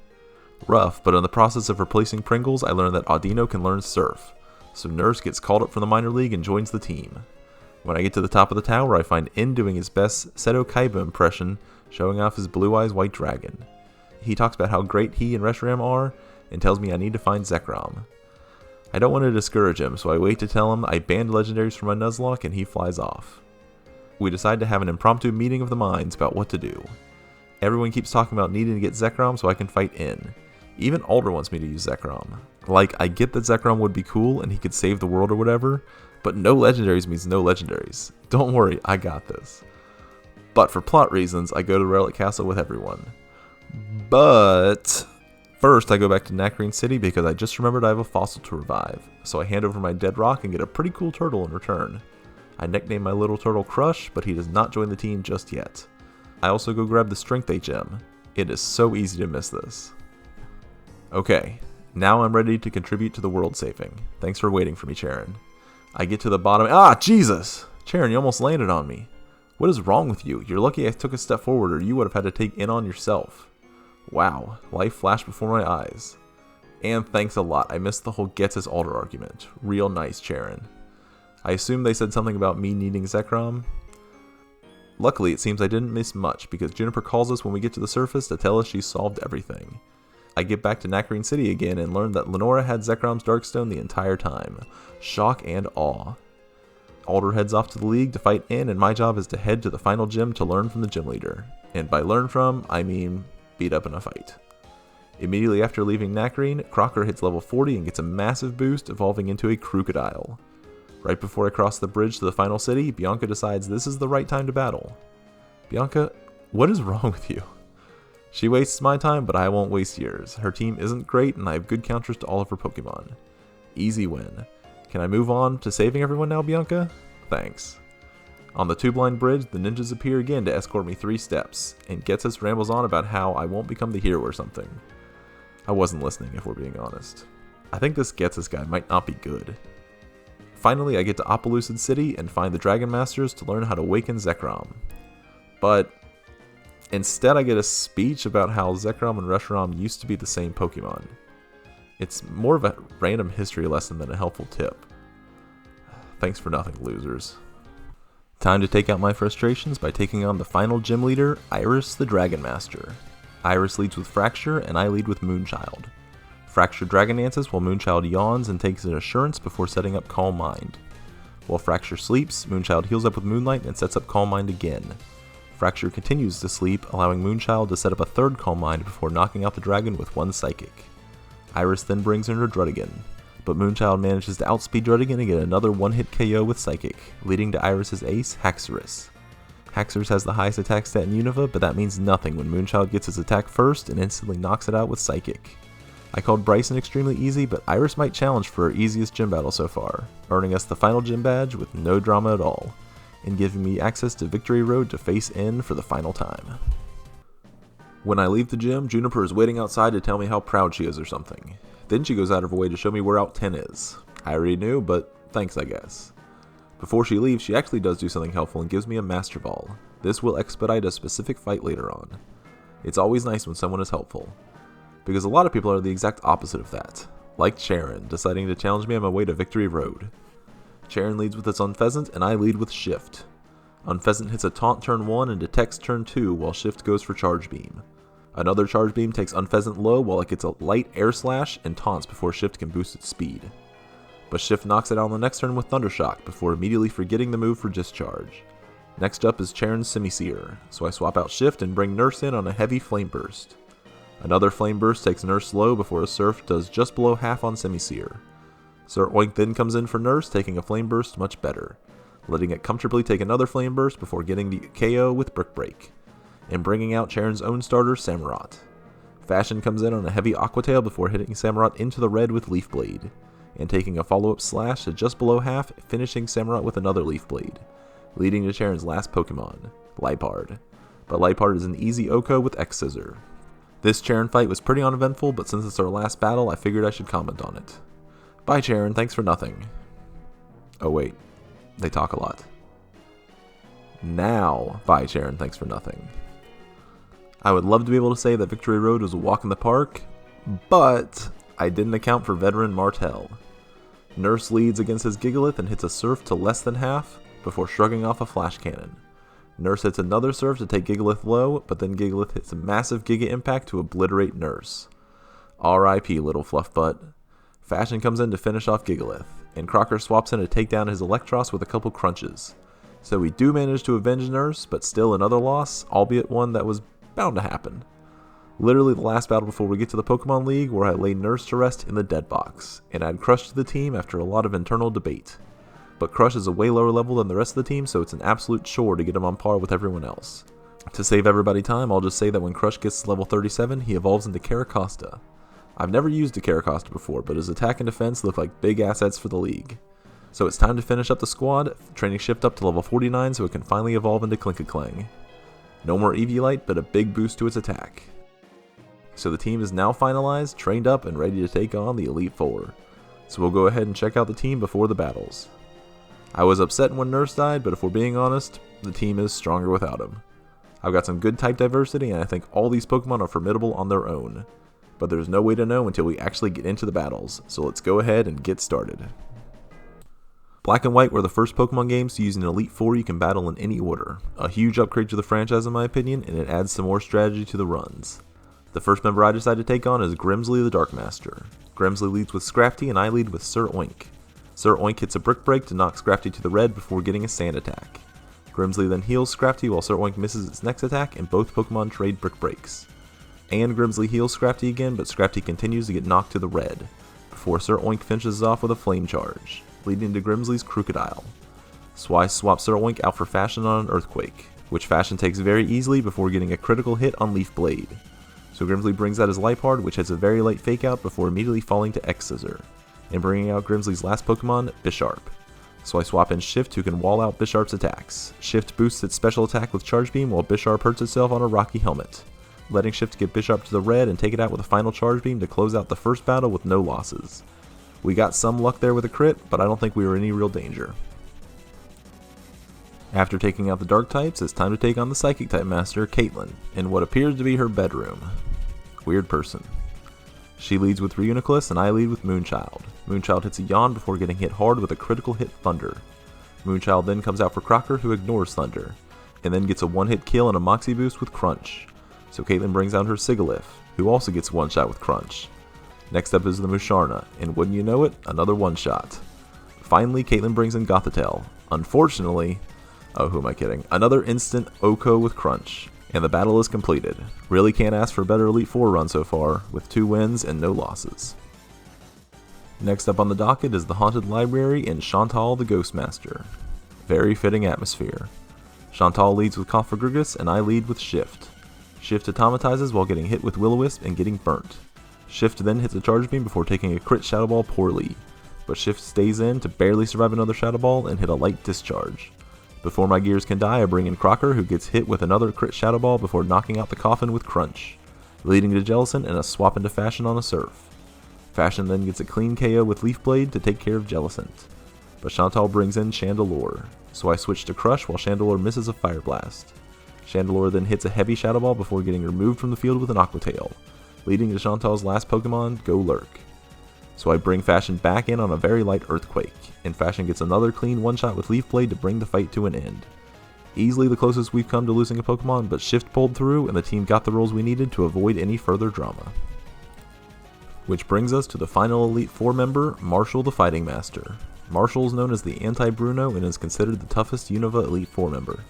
Rough, but in the process of replacing Pringles, I learned that Audino can learn Surf. So Nurse gets called up from the minor league and joins the team. When I get to the top of the tower, I find In doing his best Seto Kaiba impression, showing off his Blue Eyes White Dragon. He talks about how great he and Reshiram are, and tells me I need to find Zekrom. I don't want to discourage him, so I wait to tell him I banned legendaries from my Nuzlocke and he flies off. We decide to have an impromptu meeting of the minds about what to do. Everyone keeps talking about needing to get Zekrom so I can fight In. Even Alder wants me to use Zekrom. Like, I get that Zekrom would be cool and he could save the world or whatever, but no legendaries means no legendaries. Don't worry, I got this. But for plot reasons, I go to Relic Castle with everyone. But first, I go back to Nacrene City because I just remembered I have a fossil to revive, so I hand over my dead rock and get a pretty cool turtle in return. I nickname my little turtle Crush, but he does not join the team just yet. I also go grab the Strength 8 gem. It is so easy to miss this. Okay, now I'm ready to contribute to the world saving. Thanks for waiting for me, Charon. I get to the bottom. Ah, Jesus! Charon, you almost landed on me. What is wrong with you? You're lucky I took a step forward or you would have had to take In on yourself. Wow, life flashed before my eyes. And thanks a lot, I missed the whole Ghetsis Alder argument. Real nice, Charon. I assume they said something about me needing Zekrom. Luckily, it seems I didn't miss much because Juniper calls us when we get to the surface to tell us she solved everything. I get back to Nacrene City again and learn that Lenora had Zekrom's Darkstone the entire time. Shock and awe. Alder heads off to the league to fight In, and my job is to head to the final gym to learn from the gym leader. And by learn from, I mean beat up in a fight. Immediately after leaving Nacrene, Crocker hits level 40 and gets a massive boost, evolving into a Crocodile. Right before I cross the bridge to the final city, Bianca decides this is the right time to battle. Bianca, what is wrong with you? She wastes my time, but I won't waste yours. Her team isn't great, and I have good counters to all of her Pokemon. Easy win. Can I move on to saving everyone now, Bianca? Thanks. On the two-blind bridge, the ninjas appear again to escort me 3 steps, and Ghetsis rambles on about how I won't become the hero or something. I wasn't listening, if we're being honest. I think this Ghetsis guy might not be good. Finally, I get to Opelucid City and find the Dragon Masters to learn how to awaken Zekrom. But instead, I get a speech about how Zekrom and Reshiram used to be the same Pokemon. It's more of a random history lesson than a helpful tip. Thanks for nothing, losers. Time to take out my frustrations by taking on the final gym leader, Iris the Dragon Master. Iris leads with Fracture, and I lead with Moonchild. Fracture Dragon dances while Moonchild yawns and takes an assurance before setting up Calm Mind. While Fracture sleeps, Moonchild heals up with Moonlight and sets up Calm Mind again. Fracture continues to sleep, allowing Moonchild to set up a third Calm Mind before knocking out the dragon with 1 Psychic. Iris then brings in her Druddigon, but Moonchild manages to outspeed Druddigon and get another one-hit KO with Psychic, leading to Iris' ace, Haxorus. Haxorus has the highest attack stat in Unova, but that means nothing when Moonchild gets his attack first and instantly knocks it out with Psychic. I called Bryson extremely easy, but Iris might challenge for her easiest gym battle so far, earning us the final gym badge with no drama at all, and giving me access to Victory Road to face In for the final time. When I leave the gym, Juniper is waiting outside to tell me how proud she is or something. Then she goes out of her way to show me where Route 10 is. I already knew, but thanks I guess. Before she leaves, she actually does do something helpful and gives me a Master Ball. This will expedite a specific fight later on. It's always nice when someone is helpful, because a lot of people are the exact opposite of that, like Charon, deciding to challenge me on my way to Victory Road. Charon leads with its Unpheasant, and I lead with Shift. Unpheasant hits a taunt turn 1 and detects turn 2 while Shift goes for Charge Beam. Another Charge Beam takes Unpheasant low while it gets a light Air Slash and taunts before Shift can boost its speed. But Shift knocks it out on the next turn with Thundershock before immediately forgetting the move for Discharge. Next up is Charon's Semi-Seer, so I swap out Shift and bring Nurse in on a heavy Flame Burst. Another Flame Burst takes Nurse low before a Surf does just below half on Semi-Seer. Sir Oink then comes in for Nurse, taking a Flame Burst much better, letting it comfortably take another Flame Burst before getting the KO with Brick Break, and bringing out Charon's own starter, Samurott. Fashion comes in on a heavy Aqua Tail before hitting Samurott into the red with Leaf Blade, and taking a follow-up slash to just below half, finishing Samurott with another Leaf Blade, leading to Charon's last Pokemon, Liepard. But Liepard is an easy OHKO with X-Scissor. This Charon fight was pretty uneventful, but since it's our last battle, I figured I should comment on it. Bye Charon, thanks for nothing. Oh wait, they talk a lot. Now, bye Charon, thanks for nothing. I would love to be able to say that Victory Road was a walk in the park, but I didn't account for veteran Martel. Nurse leads against his Gigalith and hits a Surf to less than half before shrugging off a Flash Cannon. Nurse hits another Surf to take Gigalith low, but then Gigalith hits a massive Giga Impact to obliterate Nurse. R.I.P. little fluff butt. Fashion comes in to finish off Gigalith, and Crocker swaps in to take down his Electros with a couple crunches. So we do manage to avenge Nurse, but still another loss, albeit one that was bound to happen. Literally the last battle before we get to the Pokemon League, where I laid Nurse to rest in the dead box, and add Crush to the team after a lot of internal debate. But Crush is a way lower level than the rest of the team, so it's an absolute chore to get him on par with everyone else. To save everybody time, I'll just say that when Crush gets to level 37, he evolves into Caracosta. I've never used a Caracosta before, but his attack and defense look like big assets for the league. So it's time to finish up the squad, training Shift up to level 49 so it can finally evolve into Klinkaclang. No more Eviolite, but a big boost to its attack. So the team is now finalized, trained up, and ready to take on the Elite Four. So we'll go ahead and check out the team before the battles. I was upset when Nurse died, but if we're being honest, the team is stronger without him. I've got some good type diversity, and I think all these Pokemon are formidable on their own. But there's no way to know until we actually get into the battles, so let's go ahead and get started. Black and White were the first Pokemon games to use an Elite Four you can battle in any order. A huge upgrade to the franchise in my opinion, and it adds some more strategy to the runs. The first member I decided to take on is Grimsley the Dark Master. Grimsley leads with Scrafty and I lead with Sir Oink. Sir Oink hits a Brick Break to knock Scrafty to the red before getting a Sand Attack. Grimsley then heals Scrafty while Sir Oink misses its next attack, and both Pokemon trade Brick Breaks. And Grimsley heals Scrafty again, but Scrafty continues to get knocked to the red, before Sir Oink finishes off with a Flame Charge, leading to Grimsley's Crocodile. So I swap Sir Oink out for Fashion on an Earthquake, which Fashion takes very easily before getting a critical hit on Leaf Blade. So Grimsley brings out his Liepard, which has a very light Fake Out before immediately falling to X-Scissor, and bringing out Grimsley's last Pokemon, Bisharp. So I swap in Shift, who can wall out Bisharp's attacks. Shift boosts its special attack with Charge Beam while Bisharp hurts itself on a rocky helmet, letting Shift get Bisharp to the red and take it out with a final Charge Beam to close out the first battle with no losses. We got some luck there with a crit, but I don't think we were in any real danger. After taking out the Dark types, it's time to take on the Psychic type master, Caitlin, in what appears to be her bedroom. Weird person. She leads with Reuniclus and I lead with Moonchild. Moonchild hits a Yawn before getting hit hard with a critical hit Thunder. Moonchild then comes out for Crocker, who ignores Thunder, and then gets a one-hit kill and a Moxie boost with Crunch. So Caitlin brings out her Sigilyph, who also gets one shot with Crunch. Next up is the Musharna, and wouldn't you know it, another one-shot. Finally, Caitlin brings in Gothitelle. Unfortunately, oh who am I kidding, another instant OHKO with Crunch, and the battle is completed. Really can't ask for a better Elite Four run so far, with 2 wins and no losses. Next up on the docket is the Haunted Library and Chantal the Ghostmaster. Very fitting atmosphere. Chantal leads with Cofagrigus and I lead with Shift. Shift automatizes while getting hit with Will-O-Wisp and getting burnt. Shift then hits a Charge Beam before taking a crit Shadow Ball poorly, but Shift stays in to barely survive another Shadow Ball and hit a light Discharge. Before my gears can die, I bring in Crocker, who gets hit with another crit Shadow Ball before knocking out the coffin with Crunch, leading to Jellicent and a swap into Fashion on a Surf. Fashion then gets a clean KO with Leaf Blade to take care of Jellicent. but Chantal brings in Chandelure, so I switch to Crush while Chandelure misses a Fire Blast. Chandelure then hits a heavy Shadow Ball before getting removed from the field with an Aqua Tail, leading to Chantal's last Pokemon, Go Lurk. So I bring Fashion back in on a very light Earthquake, and Fashion gets another clean one-shot with Leaf Blade to bring the fight to an end. Easily the closest we've come to losing a Pokemon, but Shift pulled through and the team got the rolls we needed to avoid any further drama. Which brings us to the final Elite Four member, Marshall the Fighting Master. Marshall is known as the Anti-Bruno and is considered the toughest Unova Elite Four member.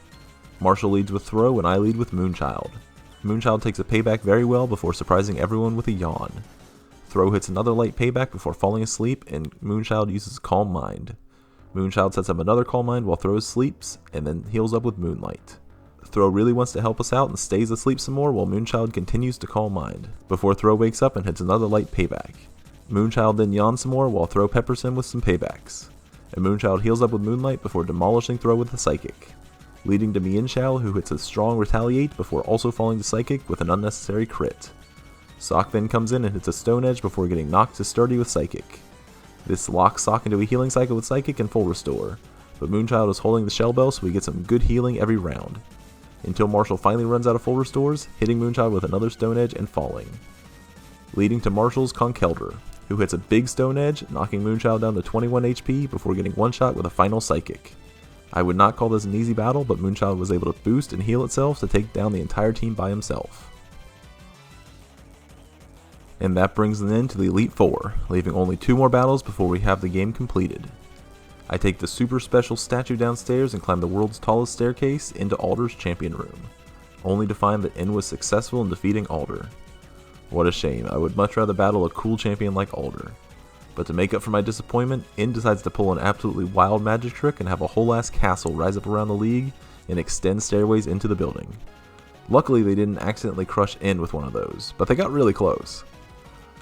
Marshall leads with Throw and I lead with Moonchild. Moonchild takes a payback very well before surprising everyone with a yawn. Throw hits another light payback before falling asleep, and Moonchild uses Calm Mind. Moonchild sets up another Calm Mind while Throw sleeps, and then heals up with Moonlight. Throw really wants to help us out and stays asleep some more while Moonchild continues to Calm Mind, before Throw wakes up and hits another light payback. Moonchild then yawns some more while Throw peppers him with some paybacks. And Moonchild heals up with Moonlight before demolishing Throw with a Psychic, leading to Mienshao, who hits a strong Retaliate before also falling to Psychic with an unnecessary crit. Sock then comes in and hits a Stone Edge before getting knocked to Sturdy with Psychic. This locks Sock into a healing cycle with Psychic and Full Restore, but Moonchild is holding the Shell Bell so we get some good healing every round, until Marshall finally runs out of Full Restores, hitting Moonchild with another Stone Edge and falling, leading to Marshall's Conkeldurr, who hits a big Stone Edge, knocking Moonchild down to 21 HP before getting one-shot with a final Psychic. I would not call this an easy battle, but Moonchild was able to boost and heal itself to take down the entire team by himself. And that brings an end to the Elite Four, leaving only 2 more battles before we have the game completed. I take the super special statue downstairs and climb the world's tallest staircase into Alder's champion room, only to find that N was successful in defeating Alder. What a shame, I would much rather battle a cool champion like Alder. But to make up for my disappointment, N decides to pull an absolutely wild magic trick and have a whole ass castle rise up around the league and extend stairways into the building. Luckily they didn't accidentally crush N with one of those, but they got really close.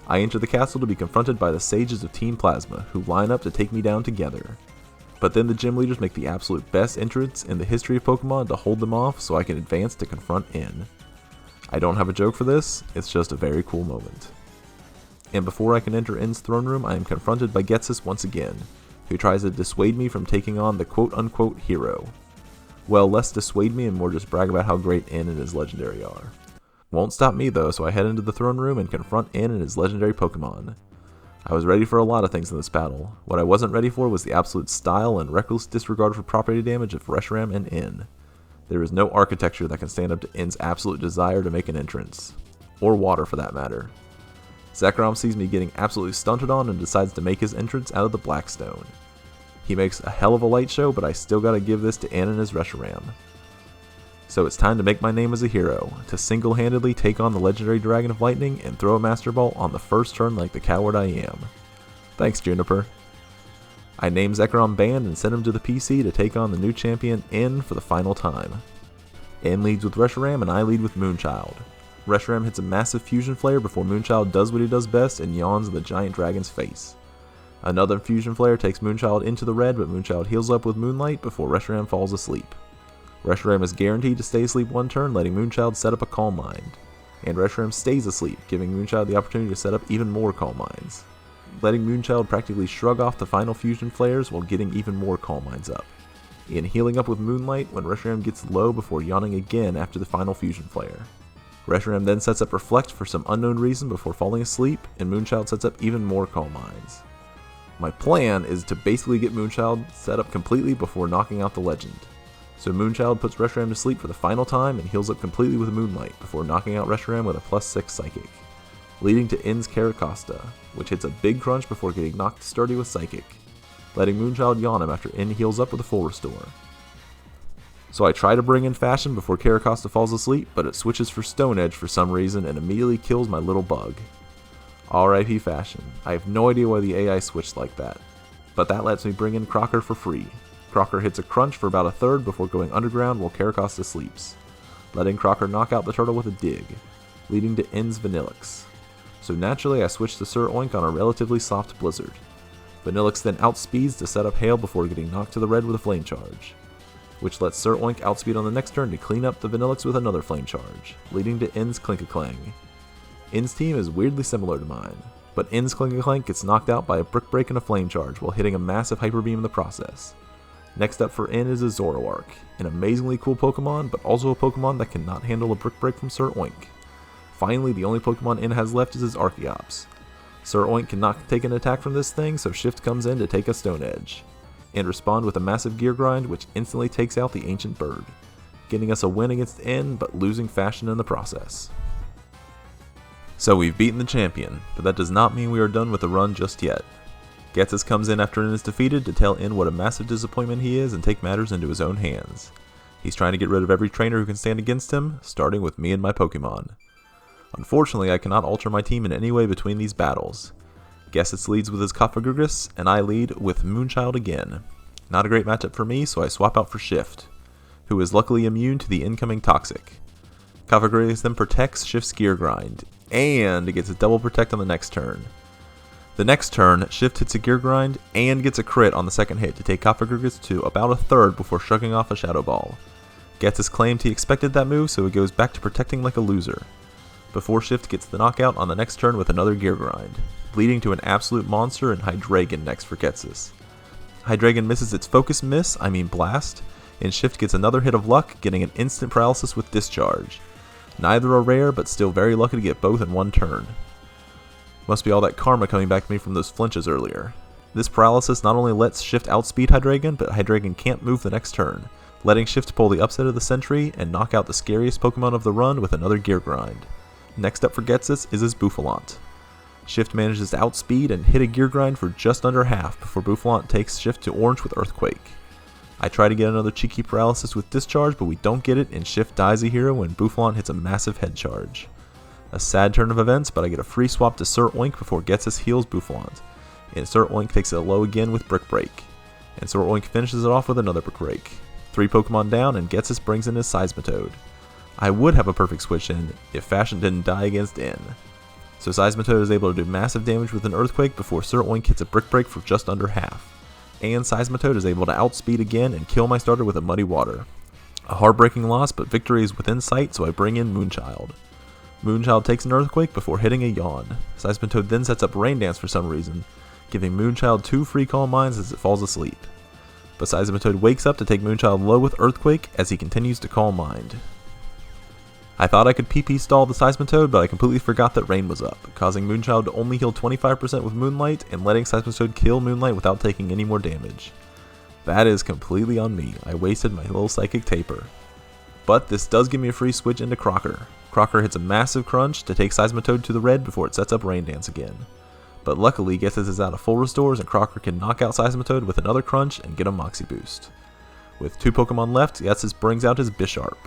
I enter the castle to be confronted by the sages of Team Plasma, who line up to take me down together. But then the gym leaders make the absolute best entrance in the history of Pokemon to hold them off so I can advance to confront N. I don't have a joke for this, it's just a very cool moment. And before I can enter N's throne room, I am confronted by Ghetsis once again, who tries to dissuade me from taking on the quote-unquote hero. Well, less dissuade me and more just brag about how great N and his legendary are. Won't stop me though, so I head into the throne room and confront N and his legendary Pokemon. I was ready for a lot of things in this battle. What I wasn't ready for was the absolute style and reckless disregard for property damage of Reshiram and N. There is no architecture that can stand up to N's absolute desire to make an entrance. Or water for that matter. Zekrom sees me getting absolutely stunted on and decides to make his entrance out of the Blackstone. He makes a hell of a light show, but I still gotta give this to N and his Reshiram. So it's time to make my name as a hero, to single-handedly take on the legendary Dragon of Lightning and throw a Master Ball on the first turn like the coward I am. Thanks, Juniper. I name Zekrom Band and send him to the PC to take on the new champion N for the final time. N leads with Reshiram and I lead with Moonchild. Reshiram hits a massive Fusion Flare before Moonchild does what he does best and yawns in the giant dragon's face. Another Fusion Flare takes Moonchild into the red, but Moonchild heals up with Moonlight before Reshiram falls asleep. Reshiram is guaranteed to stay asleep one turn, letting Moonchild set up a Calm Mind. And Reshiram stays asleep, giving Moonchild the opportunity to set up even more Calm Minds, letting Moonchild practically shrug off the final Fusion Flares while getting even more Calm Minds up, and healing up with Moonlight when Reshiram gets low before yawning again after the final Fusion Flare. Reshiram then sets up Reflect for some unknown reason before falling asleep, and Moonchild sets up even more Calm Minds. My plan is to basically get Moonchild set up completely before knocking out the Legend. So Moonchild puts Reshiram to sleep for the final time and heals up completely with Moonlight before knocking out Reshiram with a +6 Psychic, leading to N's Caracosta, which hits a big crunch before getting knocked sturdy with Psychic, letting Moonchild yawn him after N heals up with a Full Restore. So I try to bring in Fashion before Caracosta falls asleep, but it switches for Stone Edge for some reason and immediately kills my little bug. RIP Fashion. I have no idea why the AI switched like that, but that lets me bring in Crocker for free. Crocker hits a crunch for about a third before going underground while Caracosta sleeps, letting Crocker knock out the turtle with a dig, leading to N's Vanillix. So naturally I switch to Sir Oink on a relatively soft Blizzard. Vanillix then outspeeds to set up Hail before getting knocked to the red with a Flame Charge, which lets Sir Oink outspeed on the next turn to clean up the Vanillix with another Flame Charge, leading to N's Clink-a-Clang. N's team is weirdly similar to mine. but N's Clank gets knocked out by a Brick Break and a Flame Charge while hitting a massive Hyper Beam in the process. Next up for N is a Zoroark, an amazingly cool Pokemon, but also a Pokemon that cannot handle a Brick Break from Sir Oink. Finally, the only Pokemon N has left is his Archeops. Sir Oink cannot take an attack from this thing, so Shift comes in to take a Stone Edge, and respond with a massive Gear Grind which instantly takes out the Ancient Bird, getting us a win against N, but losing fashion in the process. So we've beaten the champion, but that does not mean we are done with the run just yet. Ghetsis comes in after N is defeated to tell N what a massive disappointment he is and take matters into his own hands. He's trying to get rid of every trainer who can stand against him, starting with me and my Pokemon. Unfortunately, I cannot alter my team in any way between these battles. Ghetsis leads with his Cofagrigus, and I lead with Moonchild again. Not a great matchup for me, so I swap out for Shift, who is luckily immune to the incoming Toxic. Cofagrigus then protects Shift's Gear Grind, and gets a double protect on the next turn. The next turn, Shift hits a Gear Grind and gets a crit on the second hit to take Cofagrigus to about a third before shrugging off a Shadow Ball. Ghetsis claimed he expected that move, so he goes back to protecting like a loser, before Shift gets the knockout on the next turn with another Gear Grind, leading to an absolute monster in Hydreigon next for Ghetsis. Hydreigon misses its Blast, and Shift gets another hit of luck, getting an instant paralysis with Discharge. Neither are rare, but still very lucky to get both in one turn. Must be all that karma coming back to me from those flinches earlier. This paralysis not only lets Shift outspeed Hydreigon, but Hydreigon can't move the next turn, letting Shift pull the upset of the century and knock out the scariest Pokemon of the run with another Gear Grind. Next up for Ghetsis is his Bouffalant. Shift manages to outspeed and hit a Gear Grind for just under half before Bouffalant takes Shift to orange with Earthquake. I try to get another cheeky paralysis with Discharge, but we don't get it, and Shift dies a hero when Bouffalant hits a massive head charge. A sad turn of events, but I get a free swap to Sir Oink before Ghetsis heals Bouffalant, and Sir Oink takes it low again with Brick Break, and Sir Oink finishes it off with another Brick Break. 3 Pokemon down, and Ghetsis brings in his Seismitoad. I would have a perfect switch in if Fashion didn't die against N. So Seismitoad is able to do massive damage with an Earthquake before Sir Oink hits a Brick Break for just under half. And Seismitoad is able to outspeed again and kill my starter with a Muddy Water. A heartbreaking loss, but victory is within sight, so I bring in Moonchild. Moonchild takes an Earthquake before hitting a Yawn. Seismitoad then sets up Rain Dance for some reason, giving Moonchild 2 free Calm Minds as it falls asleep. But Seismitoad wakes up to take Moonchild low with Earthquake as he continues to Calm Mind. I thought I could PP stall the Seismitoad, but I completely forgot that Rain was up, causing Moonchild to only heal 25% with Moonlight and letting Seismitoad kill Moonlight without taking any more damage. That is completely on me. I wasted my little Psychic Taper. But this does give me a free switch into Crocker. Crocker hits a massive crunch to take Seismitoad to the red before it sets up Rain Dance again. But luckily, Ghetsis is out of full restores and Crocker can knock out Seismitoad with another crunch and get a Moxie boost. With 2 Pokemon left, Ghetsis brings out his Bisharp.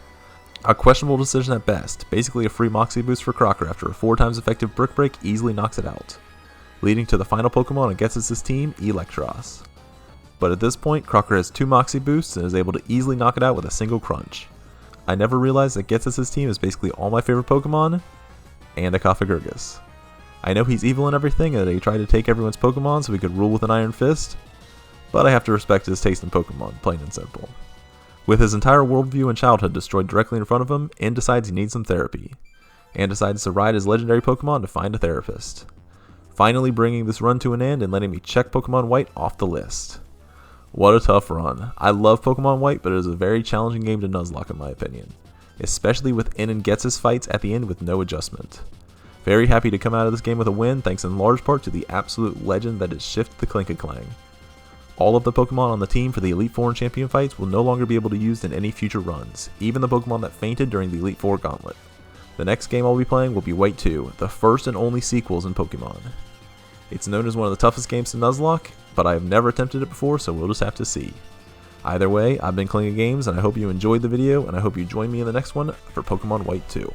A questionable decision at best, basically a free Moxie boost for Crocker after a 4 times effective Brick Break easily knocks it out, leading to the final Pokemon on Ghetsis' team, Electros. But at this point, Crocker has 2 Moxie boosts and is able to easily knock it out with a single crunch. I never realized that Ghetsis' team is basically all my favorite Pokemon, and a Cofagrigus. I know he's evil and everything, and that he tried to take everyone's Pokemon so he could rule with an Iron Fist, but I have to respect his taste in Pokemon, plain and simple. With his entire worldview and childhood destroyed directly in front of him, N decides he needs some therapy, and decides to ride his legendary Pokemon to find a therapist, finally bringing this run to an end and letting me check Pokemon White off the list. What a tough run. I love Pokemon White, but it is a very challenging game to Nuzlocke in my opinion, especially with N and Ghetsis fights at the end with no adjustment. Very happy to come out of this game with a win, thanks in large part to the absolute legend that is Shift the Clank. All of the Pokemon on the team for the Elite Four and Champion fights will no longer be able to be used in any future runs, even the Pokemon that fainted during the Elite Four Gauntlet. The next game I'll be playing will be White 2, the first and only sequels in Pokemon. It's known as one of the toughest games to Nuzlocke, but I have never attempted it before, so we'll just have to see. Either way, I've been Klinga Games, and I hope you enjoyed the video, and I hope you join me in the next one for Pokemon White 2.